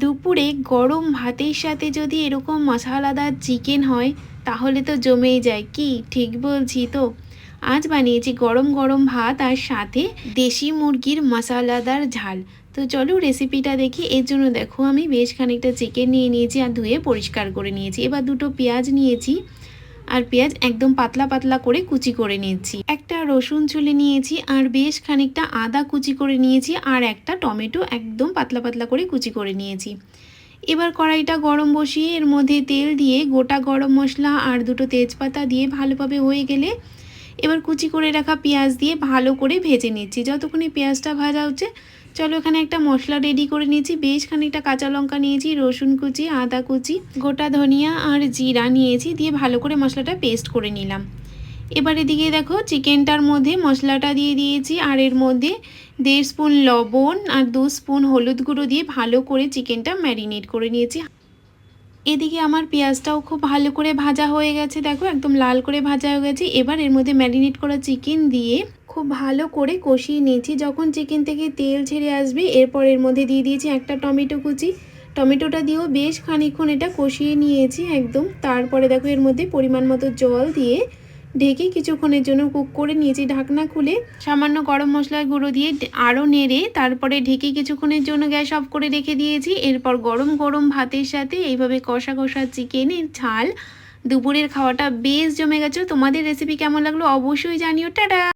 দুপুরে গরম ভাতের সাথে যদি এরকম মশলাদার চিকেন হয় তাহলে তো জমেই যায়। কি ঠিক বলছি তো? আজ বানিয়েছি গরম গরম ভাত আর সাথে দেশি মুরগির মশলাদার ঝাল। তো চলো রেসিপিটা দেখি। এর জন্য দেখো আমি বেশ খানিকটা চিকেন নিয়ে নিয়েছি আর ধুয়ে পরিষ্কার করে নিয়েছি। এবার দুটো পেঁয়াজ নিয়েছি আর পেঁয়াজ একদম পাতলা পাতলা করে কুচি করে নিয়েছি। একটা রসুন ছুলে নিয়েছি আর বেশ খানিকটা আদা কুচি করে নিয়েছি আর একটা টমেটো একদম পাতলা পাতলা করে কুচি করে নিয়েছি। এবার কড়াইটা গরম বসিয়ে এর মধ্যে তেল দিয়ে গোটা গরম মশলা আর দুটো তেজপাতা দিয়ে ভালোভাবে হয়ে গেলে এবার কুচি করে রাখা পেঁয়াজ দিয়ে ভালো করে ভেজে নিচ্ছি। যতক্ষণে পেঁয়াজটা ভাজা হচ্ছে চলো এখানে একটা মশলা রেডি করে নিয়েছি। বেশ খানিকটা কাঁচা লঙ্কা নিয়েছি, রসুন কুচি, আদা কুচি, গোটা ধনিয়া আর জিরা নিয়েছি, দিয়ে ভালো করে মশলাটা পেস্ট করে নিলাম। এবার এদিকে দেখো চিকেনটার মধ্যে মশলাটা দিয়ে দিয়েছি আর এর মধ্যে 1.5 স্পুন লবণ আর 2 স্পুন হলুদ গুঁড়ো দিয়ে ভালো করে চিকেনটা ম্যারিনেট করে নিয়েছি। এদিকে আমার পেঁয়াজটাও খুব ভালো করে ভাজা হয়ে গেছে, দেখো একদম লাল করে ভাজা হয়ে গেছে। এবার এর মধ্যে ম্যারিনেট করা চিকেন দিয়ে খুব ভালো করে কষিয়ে নিয়েছি। যখন চিকেন থেকে তেল ছেড়ে আসবে এরপর এর মধ্যে দিয়ে দিয়েছি একটা টমেটো কুচি। টমেটোটা দিয়েও বেশ খানিকক্ষণ এটা কষিয়ে নিয়েছি একদম। তারপরে দেখো এর মধ্যে পরিমাণ মতো জল দিয়ে ঢেকে কিছুক্ষণের জন্য কুক করে নিয়েছি। ঢাকনা খুলে সামান্য গরম মশলার গুঁড়ো দিয়ে আরও নেড়ে তারপরে ঢেকে কিছুক্ষণের জন্য গ্যাস অফ করে রেখে দিয়েছি। এরপর গরম গরম ভাতের সাথে এইভাবে কষা কষা চিকেনের ঝাল দুপুরের খাওয়াটা বেশ জমে গেছে। তোমাদের রেসিপি কেমন লাগলো অবশ্যই জানিও। টাটা।